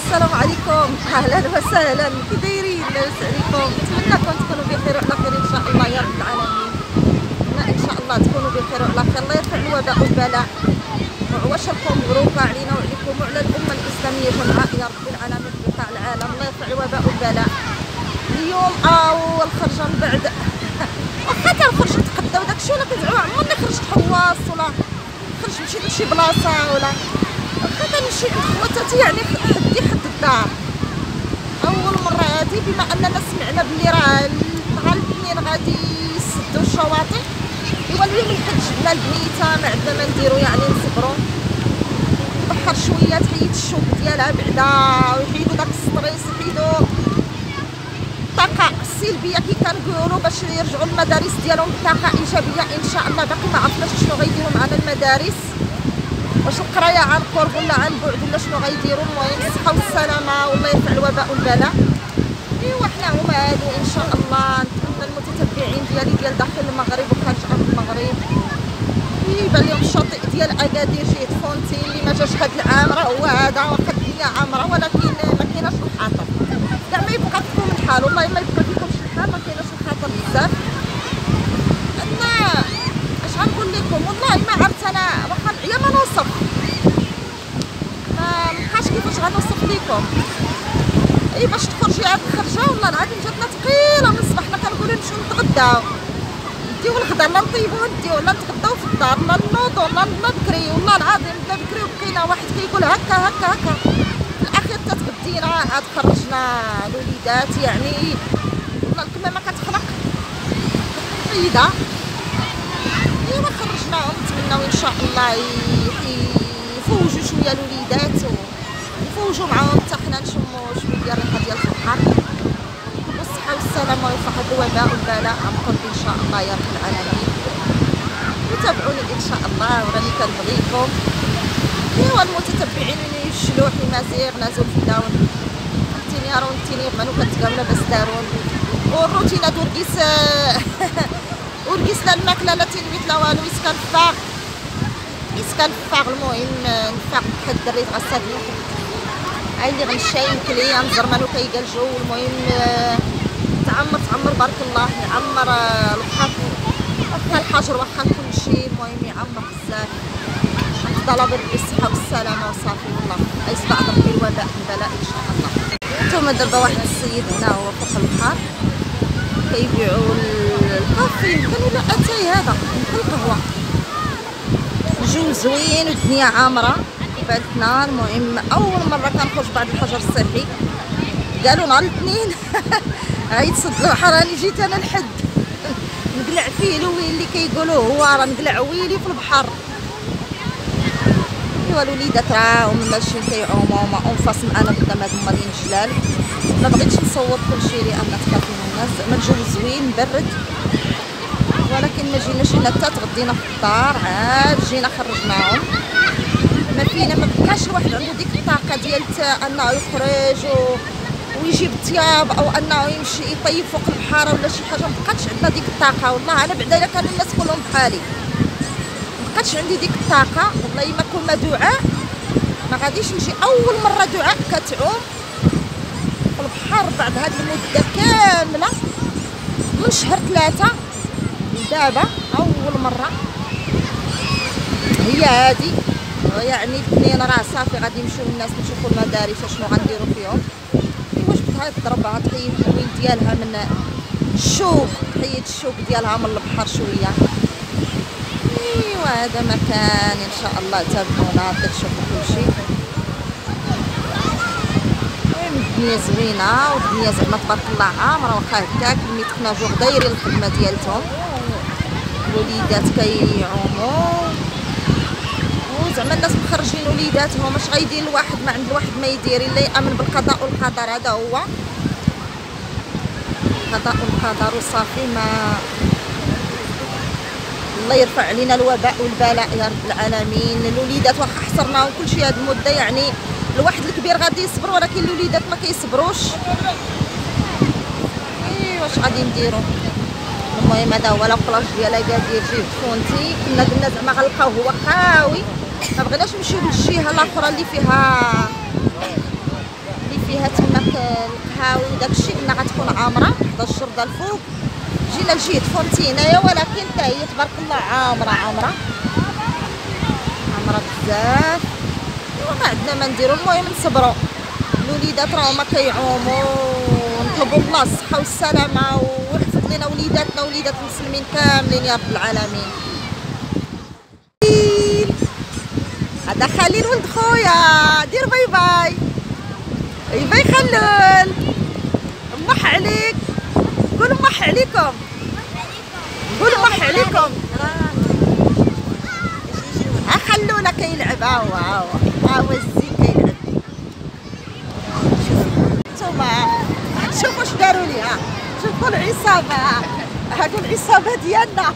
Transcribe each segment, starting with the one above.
السلام عليكم، اهلا وسهلا، كي دايرين؟ لاباس عليكم؟ نتمنىكم تكونوا بخير وعلى خير ان شاء الله يا رب العالمين. ان شاء الله تكونوا بخير وعلى خير. الله يرفع الوباء والبلاء وعواشركم مبروكه علينا وعليكم وعلى الامه الاسلاميه جمعاء يا رب العالمين في بقاع العالم. الله يرفع الوباء والبلاء. اليوم اول خرجه من بعد واخا كنخرج نتقدا وداكشي، ولا كتزعما عمرني خرجت حواس ولا خرجت مشيت لشي بلاصه ولا واخا كنمشي عند خواتاتي يعني حدي حد الدار. اول مره هادي بما اننا سمعنا بلي راه نهار الاثنين غادي يسدوا الشواطئ، ايوا اليوم الحد جبنا البنيته ما عندنا ما نديرو يعني نصبرو البحر شويه تحيد الشوك ديالها بعدا ويحيدوا داك الستريس، يحيدوا الطاقه السلبيه كي كنقولوا باش يرجعوا المدارس ديالهم بطاقه ايجابيه ان شاء الله. باقي ما عرفناش شنو غيديروا معنا المدارس، واش القرايه عن قرب ولا عن بعد ولا شنو غيديروا. المهم الصحه والسلامه والله يرفع الوباء والبلاء. ايوا حنا هما هادو ان شاء الله. نتمنى المتتبعين ديالي ديال داخل المغرب وخارج ارض المغرب يبان لهم الشاطئ ديال اكادير جهه فونتين اللي ما جاش هاد العام، راه هو هذا واخا الدنيا عامره ولكن ما كايناش الخطر. كاع ما يبقى فيكم الحال، والله ما يبقى فيكمش الحال، ما كايناش الخطر بزاف. انا اش غنقول لكم، والله ما عرفت انا واخا نعيا ما نوصف، ما بقاش كيفاش غنوصف لكم. اي باش تخرجي هاد الخرجه والله العظيم جاتنا ثقيله من الصباح. حنا كنقولوا نمشيو نتغداو، نديو الغدا لا نطيبوه نديو لا نتغداو في الدار لا نوضو لا بكري، والله العظيم بلا بكري. وبقينا واحد كيقول هكا هكا هكا، في الاخير تتغدينا عاد خرجنا الوليدات يعني والله الكمامه كتخنق بعيده. ايوا خرجناهم، نتمناو ان شاء الله يفوجوا شويه الوليدات ويفوجوا معاهم حتى حنا نشموا شويه ديال الريحه ديال البحر والصحه والسلامه ويوفق هاد الوباء والبلاء عن قرب ان شاء الله يا رب العالمين. وتابعوني ان شاء الله وراني كنبغيكم. ايوا المتتبعين الشلوح المزيغ نازل في داون تيني رون تيني غمانو كتقابلوا باش دارون والروتينه دوركيس ورقيسنا الماكله لا تنبت لا والو يسكن فاغ. المهم نفاق بحال الدري تغسلني هاي اللي غنشاي كليا نزرمانو كيلقى الجو. المهم تعمر بارك الله يعمر البحر واخا الحجر واخا كلشي، المهم يعمر بزاف. نفضل بربي الصحه والسلامه وصافي والله يصبع ربي الوباء والبلاء ان شاء الله. نتوما دابا واحد السيد هنا هو فوق البحر كيبيعوا الكافي يمكن ولا اتاي هذا يمكن القهوه. الجو زوين والدنيا عامره باتنا. المهم اول مره كنخرج بعد الحجر الصحي، قالوا نهار الاثنين غيتصد البحر. راني جيت انا الحد نقلع فيه الويل اللي كيقولوا هو راه نقلع ويلي في البحر. ايوا الوليدات راهم ماشيين كيعوموا ما انفاس معنا قدام هاد المالين جلال. ما بغيتش نصور كلشي لان تكافينا الناس. زعما الجو زوين مبرد ولكن ما جيناش هنا حتى تغدينا في الدار، عاد جينا خرجناهم. ما فينا ما بقاش الواحد عنده ديك الطاقه ديال انه يخرج ويجيب الثياب او انه يمشي يطيب فوق البحر ولا شي حاجه. ما بقاتش عندنا ديك الطاقه والله. انا بعدا الا كانوا الناس كلهم بحالي ما بقاتش عندي ديك الطاقه والله. ما كنا دعاء ما غاديش نجي اول مره دعاء كتعوم في البحر بعد هاد المده كامله من شهر 3 دابا اول مره هي هادي. يعني الاثنين راه صافي غادي يمشيو الناس نشوفوا المدارس شنو غنديروا فيهم. واش بغات تضربها تحيد الوين ديالها من الشوك، تحيد الشوك ديالها من البحر شويه. ايوا هذا مكان ان شاء الله تابعونا تشوفوا كلشي. المهم الدنيا زوينه والدنيا زعما تبارك الله عامره واخا هكاك. الميتنا جوغ دايرين الخدمه ديالتهم، الوليدات كيعوموا وزعما الناس مخرجين وليداتهم. اش غايدير الواحد ما عند الواحد ما يدير الا يامن بالقضاء والقدر. هذا هو القضاء والقدر وصافي. ما الله يرفع علينا الوباء والبلاء يا رب العالمين. الوليدات واخا حصرناهم كلشي هاد المده يعني الواحد الكبير غادي يصبر ولكن الوليدات ما كيصبروش. واش غادي نديرو. المهم هذا هو لابلاج ديال اكادير جهه فونتي. كنا قلنا زعما غنلقاوه هو خاوي، ما بغيناش نمشيو للجهه الاخرى اللي فيها فيها تماك القهاوي وداكشي قلنا غتكون عامره 11 د الفوق. جينا لجهه فونتينايا ولكن حتى هي تبارك الله عامره عامره عامره بزاف. وما عندنا ما نديرو، المهم نصبروا. الوليدات راهما كيعوموا ونطلبوا الله الصحه والسلامه ويحفظ لنا وليداتنا وليدات المسلمين كاملين يا رب العالمين. هذا خليل ولد خويا، دير باي باي. باي باي خلول، مح عليك. قول مح عليكم، قول مح عليكم. خلونا كيلعب. ها هو الزين كيلعب. نتوما شوفوا اش داروا لي. شوفوا العصابه، هادو العصابه ديالنا.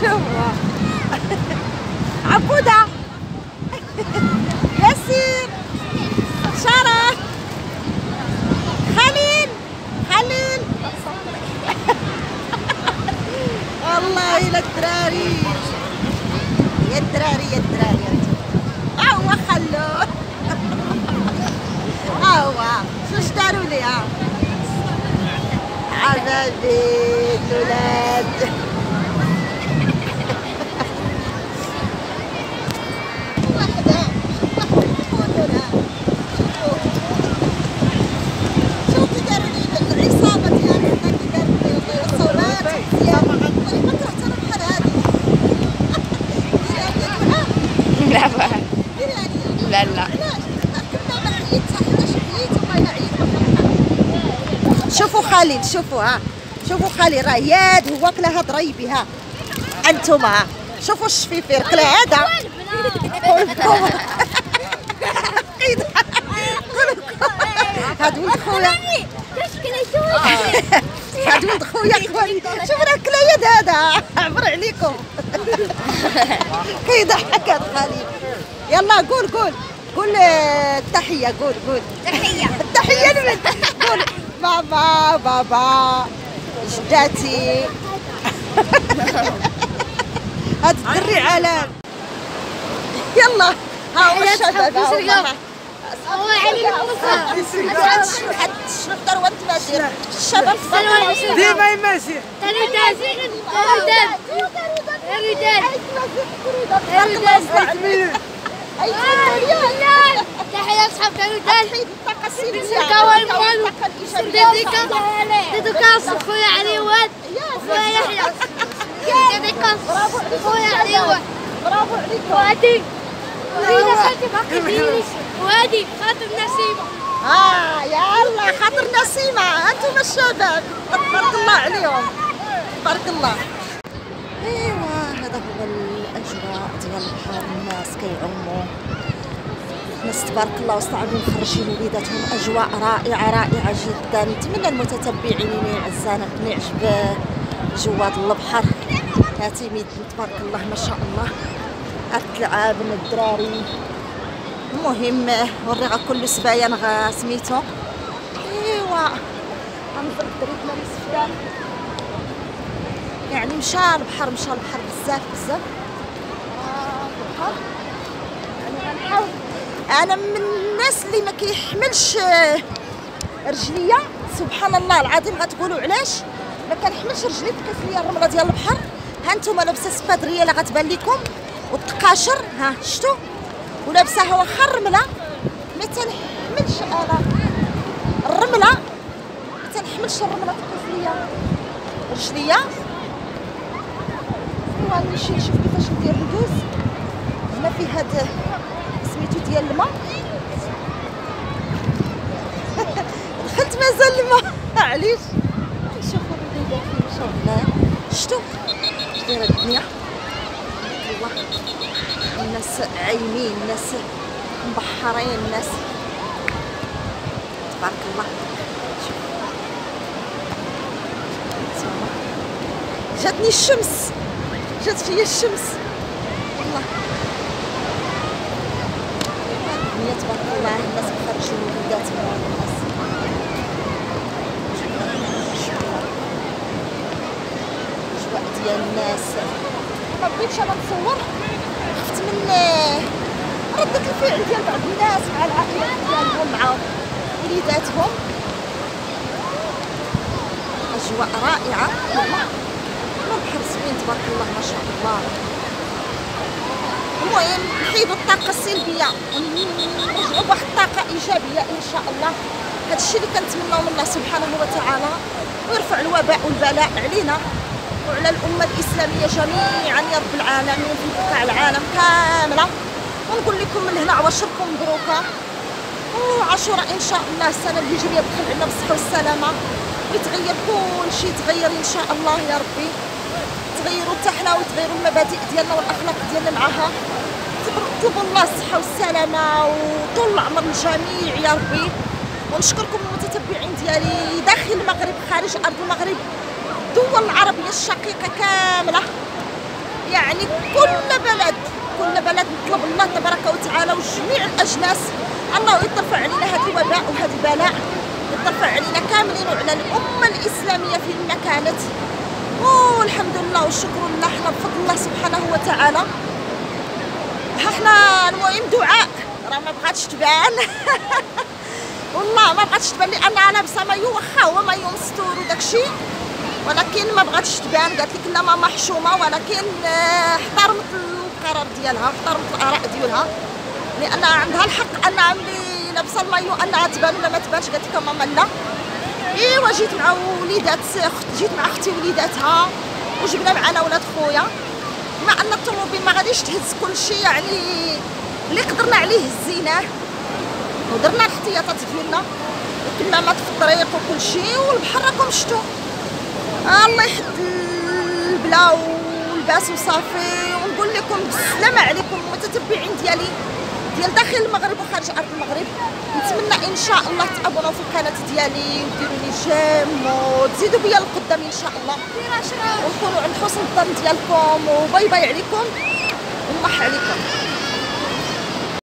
شوفوا عبوده ياسين شرف خليل والله الى الدراري يا الدراري ها هو خلوه. ها هو شوش داروا لي. عبادي الولاد. لا شوفوا خليل، شوفوا خليل راه ياد هو كلا هاد ريبي. انتوما شوفوا الشفيفير كلا هذا. هاد ولد خويا، هاد ولد خويا شوف راه كلا يد هذا عبر عليكم. كيضحك هاد خليل. يلا قول التحية. قول التحية لمن؟ قول بابا جداتي. هاد الدري علام. يلا ها هو الشباب. هو علي حد شنو الثروه تماشي الشباب ديما يماشي تحية أصحاب كانودان. الطاقه السلبيه ديدوكاس خويا علي واد خويا يحيى. ديدوكاس خويا علي واد. برافو عليكم. وادي خاطر باقي ديريش. وادي خاطر نسيمة. يلا خاطر نسيمة. انتم الشباب تبارك الله عليهم تبارك الله. ايوا هذا هو الاجواء ديال البحر. الناس كيعوموا، الناس تبارك الله واستعدوا مخرجين وليداتهم. اجواء رائعه جدا. نتمنى المتتبعين يعزانا يعجب جواد البحر. هاتي تبارك الله ما شاء الله. التلعاب من الدراري. المهم وريغا كل سبايان سميتو. ايوا غنزرب دريتنا من السفيان. يعني مشى البحر بزاف البحر. يعني غنحاول انا من الناس اللي ما كيحملش رجليا. سبحان الله العظيم غتقولوا علاش ما كنحملش رجلي. تكف ليا الرمله ديال البحر. ها نتوما لابسه سبادريه اللي غتبان لكم والتقاشر. شفتوا ولابساها واخا الرمله ما تنحملش انا الرمله. ما تنحملش الرمله تقف ليا رجليا. نمشي نشوف كيفاش ندير ندوز. هنا في هاد سميتو ديال الماء. دخلت مازال الماء. علاش شوفوا الوليدات كيف مشاو هنا. شفتوا اش دايره الدنيا. الله الناس عايمين، الناس مبحرين، الناس تبارك الله. جاتني الشمس، جات فيا الشمس والله. الدنيا تبارك الله. الناس مخرجين وليداتهم. الناس الاجواء ديال الناس. ما بغيتش انا نصور، خفت من ردة الفعل ديال بعض الناس مع العائلات ديالهم مع اجواء رائعه. البحر زوين تبارك الله ما شاء الله. المهم نحيدوا الطاقه السلبيه ونرجعوا بواحد الطاقه ايجابيه ان شاء الله. هذا الشيء اللي كنتمناو من الله سبحانه وتعالى، ويرفع الوباء والبلاء علينا وعلى الامه الاسلاميه جميعا يا رب العالمين في بقاع العالم كامله. ونقول لكم من هنا عواشركم مبروكه، وعاشوراء ان شاء الله السنه الهجريه تدخل علينا بالصحه والسلامه، ويتغير كل شيء، يتغير ان شاء الله يا ربي. تغيروا حتى حنا وتغيروا المبادئ ديالنا والاخلاق ديالنا معاها. نطلبوا الله الصحه والسلامه وطول العمر للجميع يا ربي. ونشكركم المتتبعين ديالي داخل المغرب خارج ارض المغرب، الدول العربيه الشقيقه كامله، يعني كل بلد نطلب الله تبارك وتعالى وجميع الاجناس الله يترفع علينا هذا الوباء وهذا البلاء، يترفع علينا كاملين وعلى الامه الاسلاميه فين ما كانت. والحمد لله والشكر لله، حنا بفضل الله سبحانه وتعالى. حنا المهم دعاء راه ما بغاتش تبان والله ما بغاتش تبان، لان انا لابسه مايو واخا هو مايو مستور وداكشي، ولكن ما بغاتش تبان. قالت لك لا ماما حشومه، ولكن احترمت القرار ديالها، احترمت الاراء ديالها، لان عندها الحق انها ملي لابسه المايو انها تبان ولا ما تبانش. قالت لك ماما لا. ايوا جيت مع وليدات جيت مع اختي وليداتها، وجبنا معنا ولاد خويا، بما ان الطوموبيل ما غاديش تهز كل شيء، يعني اللي قدرنا عليه هزيناه ودرنا الاحتياطات ديالنا والكمامات في الطريق وكل شيء. والبحر راكم شفتوا، الله يحد البلا والباس وصافي. ونقول لكم بالسلامه عليكم المتتبعين ديالي ديال داخل المغرب وخارج ارض المغرب. نتمنى ان شاء الله تابوناو في القناه ديالي وديروا لي جيم وتزيدوا بيا لقدام ان شاء الله، ونكونوا عند حسن الظن ديالكم. وباي باي عليكم ونمح عليكم.